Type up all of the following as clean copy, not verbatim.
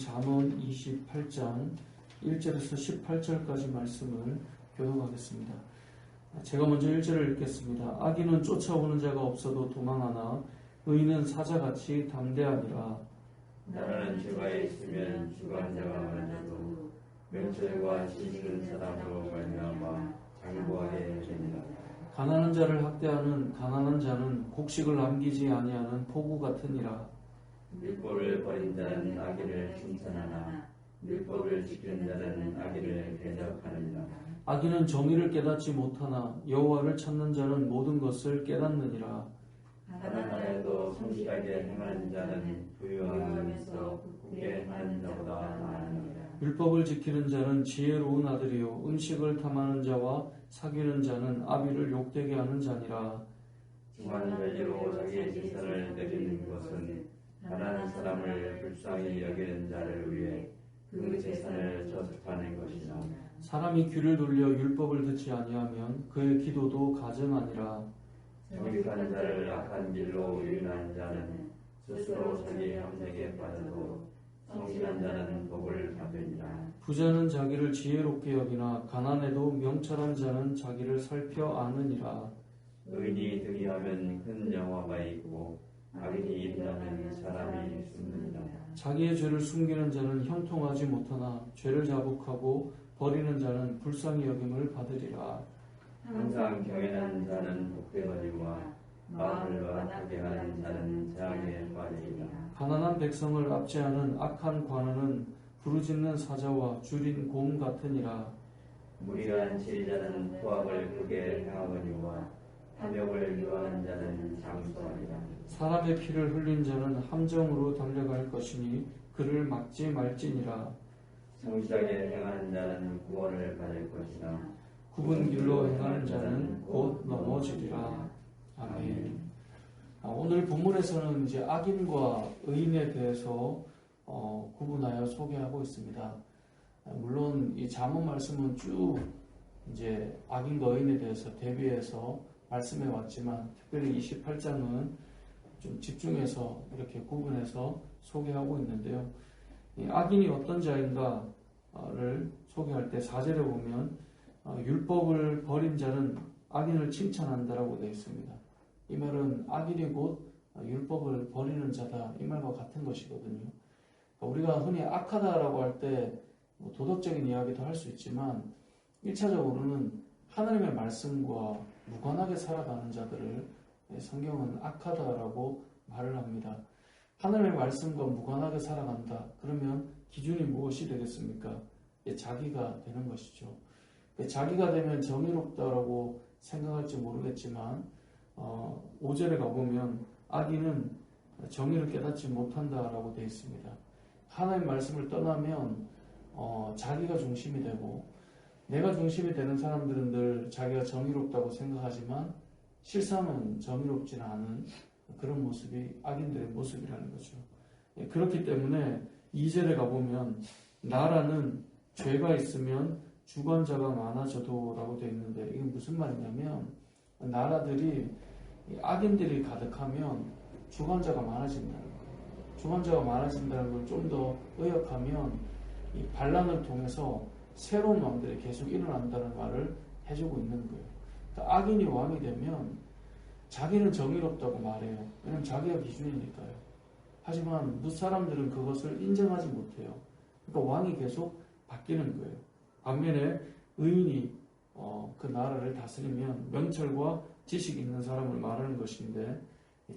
잠언 28장 1절에서 18절까지 말씀을 교독하겠습니다. 제가 먼저 1절을 읽겠습니다. 악인은 쫓아오는 자가 없어도 도망하나 의인은 사자같이 담대하니라. 나라는 죄가 있으면 주관 자가 많아도 명철과 지식은 사람으로 말미암아 장구하게 되니라. 가난한 자를 학대하는 가난한 자는 곡식을 남기지 아니하는 포구 같으니라. 율법을 버린 자는 악인을 칭찬하나 율법을 지키는 자는 악인을 대적하느니라. 악인은 정의를 깨닫지 못하나 여호와를 찾는 자는 모든 것을 깨닫느니라. 가난하여도 성실하게 행하는 자는 부유함에서 굳게 행하는 자보다 나으니라. 율법을 지키는 자는 지혜로운 아들이요 음식을 탐하는 자와 사귀는 자는 아비를 욕되게 하는 자니라. 중환별리로 자기의 재산을 내리는 것은 가난한 사람을 불쌍히 여기는 자를 위해 그 재산을 저축하는 것이라. 사람이 귀를 돌려 율법을 듣지 아니하면 그의 기도도 가증하니라. 정직한 자를 악한 길로 유인하는 자는 스스로 자기 함정에 빠져도 성실한 자는 복을 받으리라. 부자는 자기를 지혜롭게 여기나 가난해도 명철한 자는 자기를 살펴 아느니라. 의인이 득이하면 큰 영화가 있고 악인이 일하면 사람이 숨느니라. 자기의 죄를 숨기는 자는 형통하지 못하나 죄를 자복하고 버리는 자는 불쌍히 여김을 받으리라. 항상 경외하는 자는 복되거니와 마음을 완악하게 하는 자는 재앙에 빠지리라. 가난한 백성을 압제하는 악한 관원은 부르짖는 사자와 줄인 곰 같으니라. 무리한 지혜자는 포악을 크게 행하거니와 탐욕을 유하는 자는 장수하리라. 사람의 피를 흘린 자는 함정으로 달려갈 것이니 그를 막지 말지니라. 성실하게 행하는 자는 구원을 받을 것이나 굽은 길로 행하는 자는 곧 넘어지리라. 아멘. 오늘 본문에서는 이제 악인과 의인에 대해서 구분하여 소개하고 있습니다. 물론 이 잠언 말씀은 쭉 이제 악인과 의인에 대해서 대비해서 말씀해 왔지만 특별히 28장은 좀 집중해서 이렇게 구분해서 소개하고 있는데요. 이 악인이 어떤 자인가를 소개할 때 4절에 보면 율법을 버린 자는 악인을 칭찬한다라고 되어 있습니다. 이 말은 악인이 곧 율법을 버리는 자다 이 말과 같은 것이거든요. 우리가 흔히 악하다라고 할 때 도덕적인 이야기도 할 수 있지만 1차적으로는 하나님의 말씀과 무관하게 살아가는 자들을 성경은 악하다라고 말을 합니다. 하나님의 말씀과 무관하게 살아간다. 그러면 기준이 무엇이 되겠습니까? 자기가 되는 것이죠. 자기가 되면 정의롭다라고 생각할지 모르겠지만 5절에 가보면 악인은 정의를 깨닫지 못한다라고 되어 있습니다. 하나님의 말씀을 떠나면 자기가 중심이 되고 내가 중심이 되는 사람들은 늘 자기가 정의롭다고 생각하지만 실상은 정의롭지 않은 그런 모습이 악인들의 모습이라는 거죠. 그렇기 때문에 2절에 가보면 나라는 죄가 있으면 주관자가 많아져도 라고 되어 있는데 이게 무슨 말이냐면 나라들이 악인들이 가득하면 주관자가 많아진다는 거예요. 주관자가 많아진다는 걸 좀 더 의역하면 이 반란을 통해서 새로운 왕들이 계속 일어난다는 말을 해주고 있는 거예요. 그러니까 악인이 왕이 되면 자기는 정의롭다고 말해요. 왜냐하면 자기가 기준이니까요. 하지만 무사람들은 그것을 인정하지 못해요. 그러니까 왕이 계속 바뀌는 거예요. 반면에 의인이 그 나라를 다스리면 명철과 지식이 있는 사람을 말하는 것인데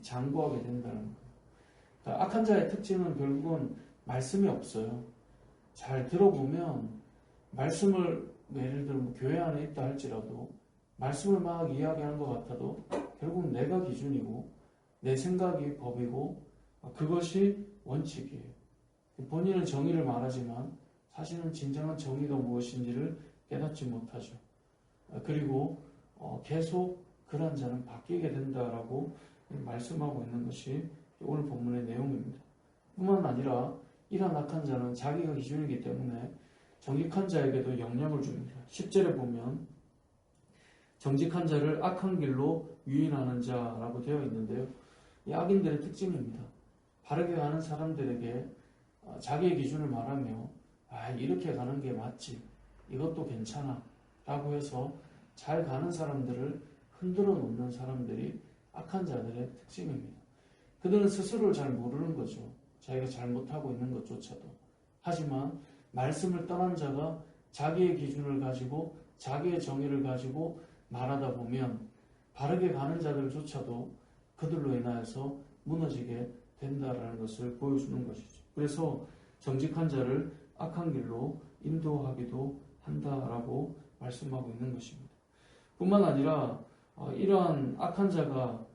장구하게 된다는 거예요. 그러니까 악한 자의 특징은 결국은 말씀이 없어요. 잘 들어보면 말씀을 예를 들어 교회 안에 있다 할지라도 말씀을 막 이야기하는 것 같아도 결국은 내가 기준이고 내 생각이 법이고 그것이 원칙이에요. 본인은 정의를 말하지만 사실은 진정한 정의가 무엇인지를 깨닫지 못하죠. 그리고 계속 그런 자는 바뀌게 된다라고 말씀하고 있는 것이 오늘 본문의 내용입니다. 뿐만 아니라 이런 악한 자는 자기가 기준이기 때문에 정직한 자에게도 영향을 줍니다. 10절에 보면 정직한 자를 악한 길로 유인하는 자라고 되어 있는데요. 이 악인들의 특징입니다. 바르게 가는 사람들에게 자기의 기준을 말하며 이렇게 가는 게 맞지, 이것도 괜찮아 라고 해서 잘 가는 사람들을 흔들어 놓는 사람들이 악한 자들의 특징입니다. 그들은 스스로를 잘 모르는 거죠. 자기가 잘못하고 있는 것조차도. 하지만 말씀을 떠난 자가 자기의 기준을 가지고 자기의 정의를 가지고 말하다 보면 바르게 가는 자들조차도 그들로 인하여서 무너지게 된다라는 것을 보여주는 것이죠. 그래서 정직한 자를 악한 길로 인도하기도 한다라고 말씀하고 있는 것입니다. 뿐만 아니라 이러한 악한 자가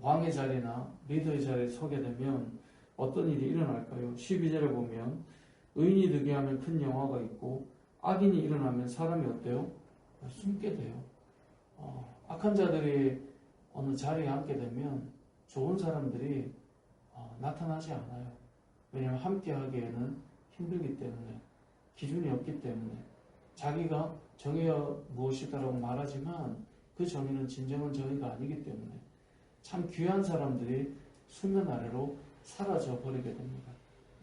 왕의 자리나 리더의 자리에 서게 되면 어떤 일이 일어날까요? 12절에 보면 의인이 되게 하면 큰 영화가 있고 악인이 일어나면 사람이 어때요? 숨게 돼요. 악한 자들이 어느 자리에 앉게 되면 좋은 사람들이 나타나지 않아요. 왜냐하면 함께 하기에는 힘들기 때문에, 기준이 없기 때문에, 자기가 정의가 무엇이다라고 말하지만 그 정의는 진정한 정의가 아니기 때문에 참 귀한 사람들이 수면 아래로 사라져 버리게 됩니다.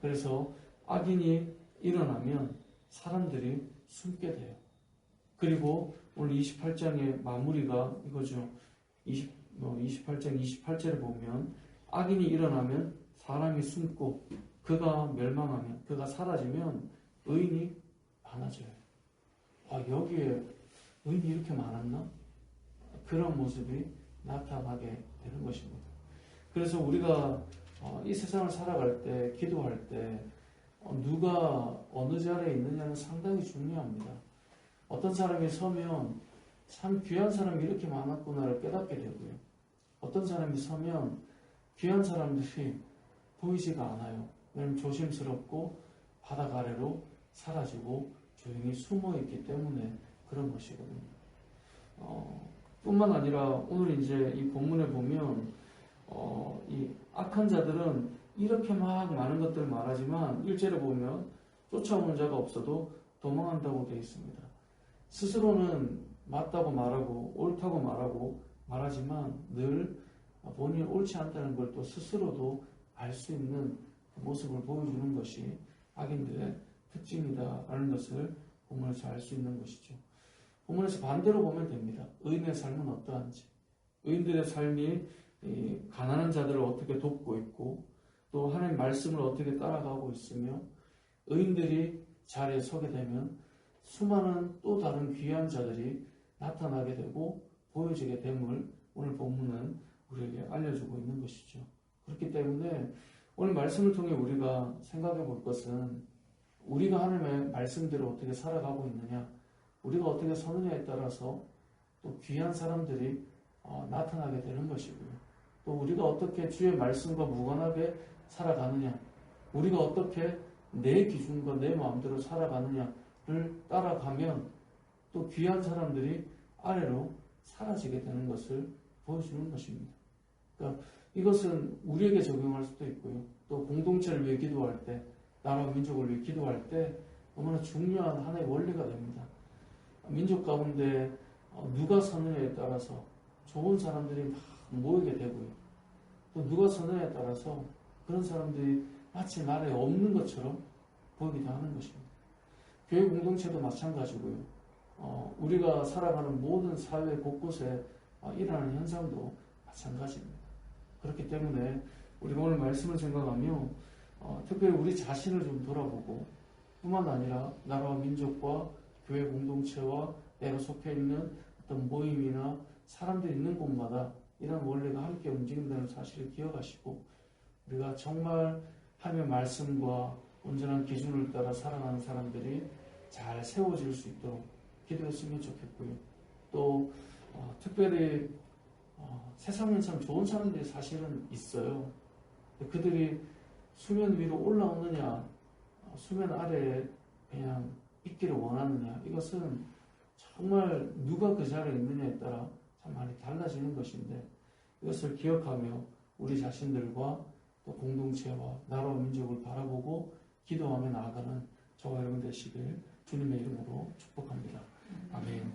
그래서 악인이 일어나면 사람들이 숨게 돼요. 그리고 오늘 28장의 마무리가 이거죠. 28장 28절에 보면 악인이 일어나면 사람이 숨고 그가 멸망하면, 그가 사라지면 의인이 많아져요. 여기에 의인이 이렇게 많았나? 그런 모습이 나타나게 되는 것입니다. 그래서 우리가 이 세상을 살아갈 때, 기도할 때 누가 어느 자리에 있느냐는 상당히 중요합니다. 어떤 사람이 서면 참 귀한 사람이 이렇게 많았구나를 깨닫게 되고요. 어떤 사람이 서면 귀한 사람들이 보이지가 않아요. 왜냐하면 조심스럽고 바닥 아래로 사라지고 조용히 숨어 있기 때문에 그런 것이거든요. 뿐만 아니라 오늘 이제 이 본문에 보면 이 악한 자들은 이렇게 막 많은 것들을 말하지만 1절에 보면 쫓아오는 자가 없어도 도망한다고 되어 있습니다. 스스로는 맞다고 말하고 옳다고 말하지만 늘 본인이 옳지 않다는 걸 또 스스로도 알 수 있는 모습을 보여주는 것이 악인들의 특징이다라는 것을 본문에서 알 수 있는 것이죠. 본문에서 반대로 보면 됩니다. 의인의 삶은 어떠한지, 의인들의 삶이 가난한 자들을 어떻게 돕고 있고 또 하나님의 말씀을 어떻게 따라가고 있으며 의인들이 자리에 서게 되면 수많은 또 다른 귀한 자들이 나타나게 되고 보여지게 됨을 오늘 본문은 우리에게 알려주고 있는 것이죠. 그렇기 때문에 오늘 말씀을 통해 우리가 생각해 볼 것은 우리가 하나님의 말씀대로 어떻게 살아가고 있느냐, 우리가 어떻게 서느냐에 따라서 또 귀한 사람들이 나타나게 되는 것이고요. 또 우리가 어떻게 주의 말씀과 무관하게 살아가느냐, 우리가 어떻게 내 기준과 내 마음대로 살아가느냐를 따라가면 또 귀한 사람들이 아래로 사라지게 되는 것을 보여주는 것입니다. 그러니까 이것은 우리에게 적용할 수도 있고요. 또 공동체를 위해 기도할 때, 나라와 민족을 위해 기도할 때 너무나 중요한 하나의 원리가 됩니다. 민족 가운데 누가 서느냐에 따라서 좋은 사람들이 막 모이게 되고요. 또 누가 서느냐에 따라서 그런 사람들이 마치 나라에 없는 것처럼 보이기도 하는 것입니다. 교회 공동체도 마찬가지고요. 우리가 살아가는 모든 사회 곳곳에 일어나는 현상도 마찬가지입니다. 그렇기 때문에 우리가 오늘 말씀을 생각하며 특별히 우리 자신을 좀 돌아보고 뿐만 아니라 나라와 민족과 교회 공동체와 내가 속해 있는 어떤 모임이나 사람들이 있는 곳마다 이런 원리가 함께 움직인다는 사실을 기억하시고 우리가 정말 하나님의 말씀과 온전한 기준을 따라 살아가는 사람들이 잘 세워질 수 있도록 기도했으면 좋겠고요. 또 특별히 세상에 참 좋은 사람들이 사실은 있어요. 그들이 수면 위로 올라오느냐 수면 아래에 그냥 있기를 원하느냐, 이것은 정말 누가 그 자리에 있느냐에 따라 참 많이 달라지는 것인데 이것을 기억하며 우리 자신들과 또 공동체와 나라와 민족을 바라보고 기도하며 나아가는 저와 여러분 되시길 주님의 이름으로 축복합니다. 아멘.